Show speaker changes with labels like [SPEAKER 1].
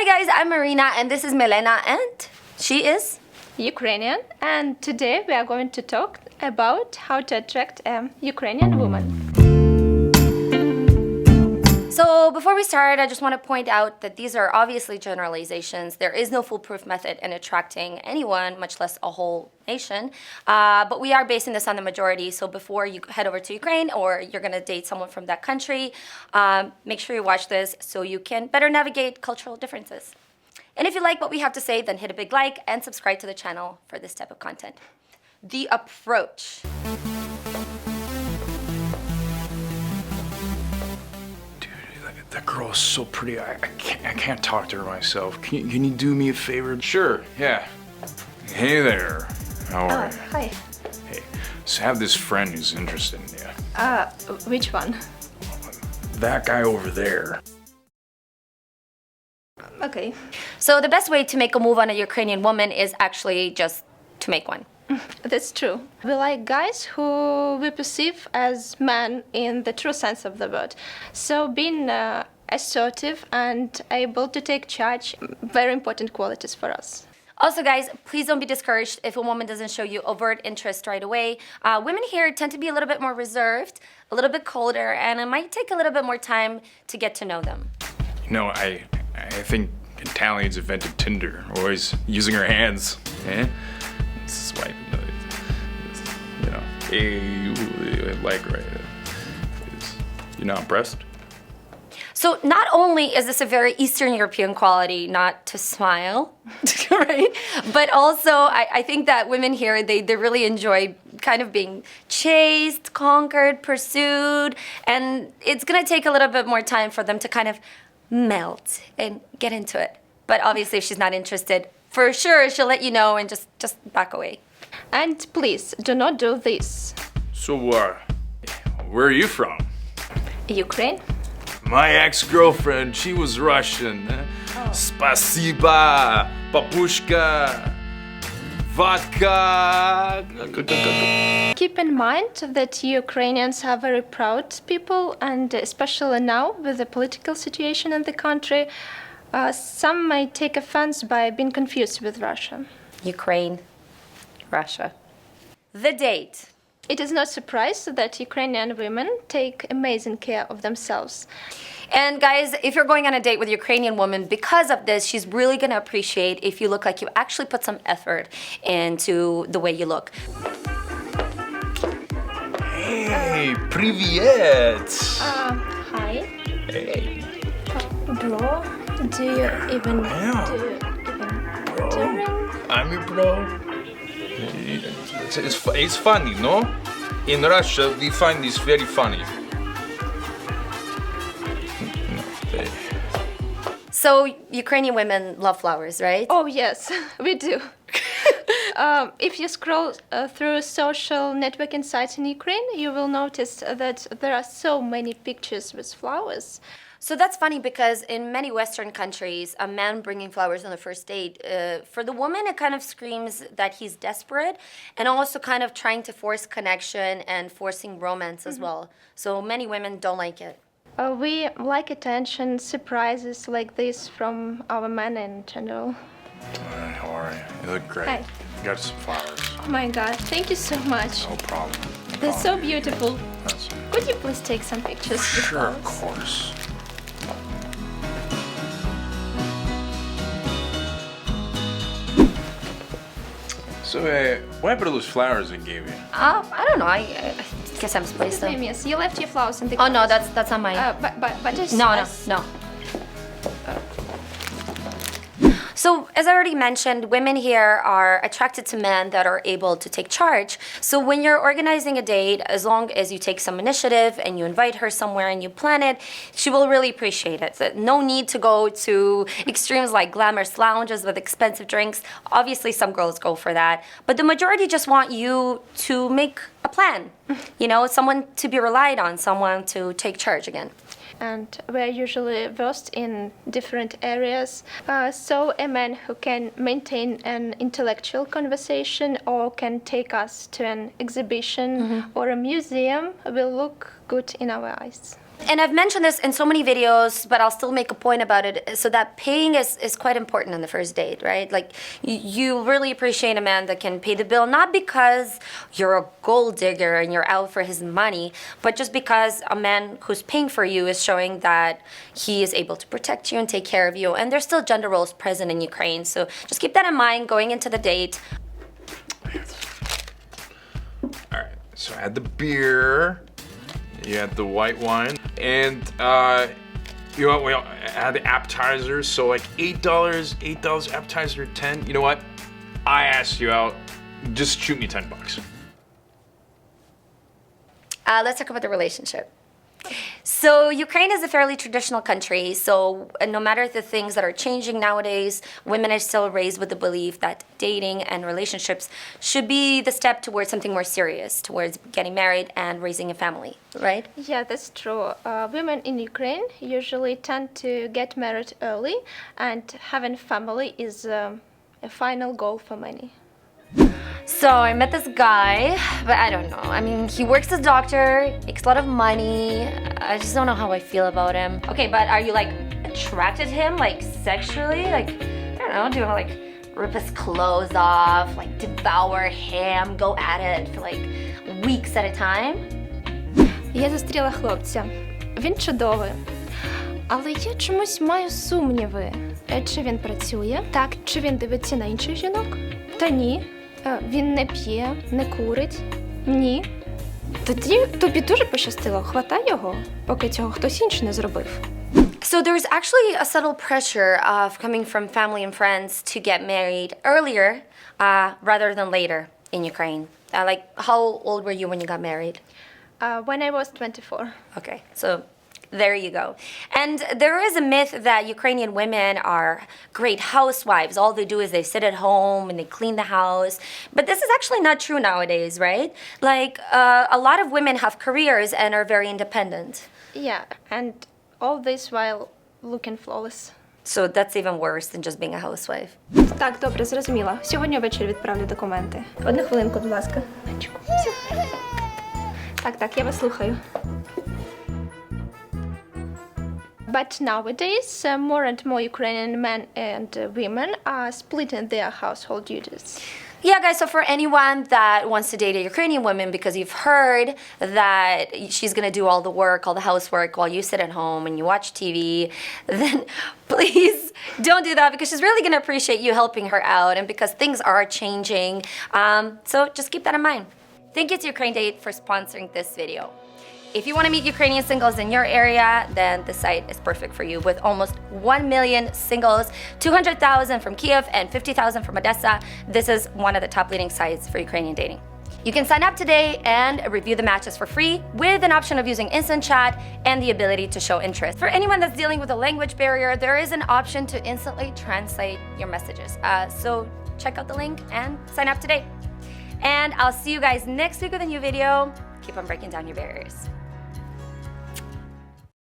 [SPEAKER 1] guys, I'm Marina and this is Milena and she is
[SPEAKER 2] Ukrainian, and today we are going to talk about how to attract a Ukrainian woman.
[SPEAKER 1] So before we start, I just want to point out that these are obviously generalizations. There is no foolproof method in attracting anyone, much less a whole nation. But we are basing this on the majority. So before you head over to Ukraine or you're going to date someone from that country, make sure you watch this so you can better navigate cultural differences. And if you like what we have to say, then hit a big like and subscribe to the channel for this type of content. The approach.
[SPEAKER 3] That girl is so pretty. I can't talk to her myself. Can you do me a favor? Sure, yeah. Hey there. How are you?
[SPEAKER 2] Hi.
[SPEAKER 3] Hey, so I have this friend who's interested in you.
[SPEAKER 2] Which one?
[SPEAKER 3] That guy over there.
[SPEAKER 2] Okay.
[SPEAKER 1] So the best way to make a move on a Ukrainian woman is actually just to make one.
[SPEAKER 2] That's true. We like guys who we perceive as men in the true sense of the word. So being assertive and able to take charge, very important qualities for us.
[SPEAKER 1] Also, guys, please don't be discouraged if a woman doesn't show you overt interest right away. Women here tend to be a little bit more reserved, a little bit colder, and it might take a little bit more time to get to know them.
[SPEAKER 3] You know, I think Italians invented Tinder, always using her hands. Eh? Swipe, you know, hey, like right. You're not impressed?
[SPEAKER 1] So not only is this a very Eastern European quality, not to smile, right? But also I think that women here, they really enjoy kind of being chased, conquered, pursued, and it's gonna take a little bit more time for them to kind of melt and get into it. But obviously if she's not interested, for sure she'll let you know and just back away.
[SPEAKER 2] And please, do not do this.
[SPEAKER 3] So, where are you from?
[SPEAKER 2] Ukraine?
[SPEAKER 3] My ex-girlfriend, she was Russian. Spasiba, babushka, vodka.
[SPEAKER 2] Keep in mind that Ukrainians are very proud people, and especially now with the political situation in the country, some may take offense by being confused with Russia.
[SPEAKER 1] Ukraine, Russia. The date.
[SPEAKER 2] It is no surprise that Ukrainian women take amazing care of themselves.
[SPEAKER 1] And guys, if you're going on a date with a Ukrainian woman, because of this, she's really gonna appreciate if you look like you actually put some effort into the way you look.
[SPEAKER 3] Hey, привет!
[SPEAKER 2] Hi.
[SPEAKER 3] Hey.
[SPEAKER 2] Bro, do you even ring?
[SPEAKER 3] I'm your bro. It's funny, no? In Russia, we find this very funny.
[SPEAKER 1] So Ukrainian women love flowers, right?
[SPEAKER 2] Oh yes, we do. If you scroll through social networking sites in Ukraine, you will notice that there are so many pictures with flowers.
[SPEAKER 1] So that's funny because in many Western countries, a man bringing flowers on the first date, for the woman, it kind of screams that he's desperate and also kind of trying to force connection and forcing romance as well. So many women don't like it.
[SPEAKER 2] We like attention, surprises like this from our men in general.
[SPEAKER 3] How are you? You look great.
[SPEAKER 2] Hi.
[SPEAKER 3] Got some flowers.
[SPEAKER 2] Oh my God, thank you so much.
[SPEAKER 3] No problem.
[SPEAKER 2] They're so beautiful.
[SPEAKER 3] That's
[SPEAKER 2] Could you please take some pictures with
[SPEAKER 3] sure, of
[SPEAKER 2] flowers?
[SPEAKER 3] course. So, what happened to those flowers I gave you?
[SPEAKER 1] I don't know. I guess I misplaced them.
[SPEAKER 2] Yes, you left your flowers in the
[SPEAKER 1] Oh no,
[SPEAKER 2] closet.
[SPEAKER 1] that's not mine.
[SPEAKER 2] But just
[SPEAKER 1] No. So, as I already mentioned, women here are attracted to men that are able to take charge. So when you're organizing a date, as long as you take some initiative and you invite her somewhere and you plan it, she will really appreciate it. So no need to go to extremes like glamorous lounges with expensive drinks. Obviously, some girls go for that. But the majority just want you to make a plan. You know, someone to be relied on, someone to take charge again.
[SPEAKER 2] And we're usually versed in different areas. So a man who can maintain an intellectual conversation or can take us to an exhibition or a museum will look good in our eyes.
[SPEAKER 1] And I've mentioned this in so many videos, but I'll still make a point about it. So that paying is quite important on the first date, right? Like you really appreciate a man that can pay the bill, not because you're a gold digger and you're out for his money, but just because a man who's paying for you is showing that he is able to protect you and take care of you. And there's still gender roles present in Ukraine. So just keep that in mind going into the date.
[SPEAKER 3] All right, so I had the beer, you had the white wine, and you know, we had the appetizers, so like $8 appetizer, 10. You know what? I asked you out, just shoot me $10.
[SPEAKER 1] Let's talk about the relationship. So Ukraine is a fairly traditional country, so no matter the things that are changing nowadays, women are still raised with the belief that dating and relationships should be the step towards something more serious, towards getting married and raising a family, right?
[SPEAKER 2] Yeah, that's true. Women in Ukraine usually tend to get married early, and having family is a final goal for many.
[SPEAKER 1] So I met this guy, but I don't know. I mean, he works as a doctor, makes a lot of money. I just don't know how I feel about him. Okay, but are you like attracted to him, like sexually? Like, I don't know, do you want to like rip his clothes off, like devour him, go at it for like weeks at a time?
[SPEAKER 2] Я зустріла хлопця. Він чудовий. Але я чомусь маю сумніви. Чи він працює? Так. Чи він дивиться на інших жінок? Та ні. Він не п'є, не курить? Ні. Тоді тобі дуже пощастило. Хватай його, поки цього хтось інший не зробив.
[SPEAKER 1] So there's actually a subtle pressure of coming from family and friends to get married earlier rather than later in Ukraine. Like, how old were you when you got married?
[SPEAKER 2] When I was 24.
[SPEAKER 1] Okay, so there you go. And there is a myth that Ukrainian women are great housewives. All they do is they sit at home and they clean the house. But this is actually not true nowadays, right? Like, a lot of women have careers and are very independent.
[SPEAKER 2] Yeah, and all this while looking flawless.
[SPEAKER 1] So that's even worse than just being a housewife.
[SPEAKER 2] Так, добре, зрозуміла. Сьогодні ввечері відправлю документи. Одну хвилинку, будь ласка. Так, я вас слухаю. But nowadays, more and more Ukrainian men and women are splitting their household duties.
[SPEAKER 1] Yeah, guys, so for anyone that wants to date a Ukrainian woman because you've heard that she's going to do all the work, all the housework while you sit at home and you watch TV, then please don't do that because she's really going to appreciate you helping her out and because things are changing. So just keep that in mind. Thank you to Ukraine Date for sponsoring this video. If you want to meet Ukrainian singles in your area, then the site is perfect for you. With almost 1 million singles, 200,000 from Kiev and 50,000 from Odessa, this is one of the top leading sites for Ukrainian dating. You can sign up today and review the matches for free with an option of using instant chat and the ability to show interest. For anyone that's dealing with a language barrier, there is an option to instantly translate your messages. So check out the link and sign up today. And I'll see you guys next week with a new video. Keep on breaking down your barriers.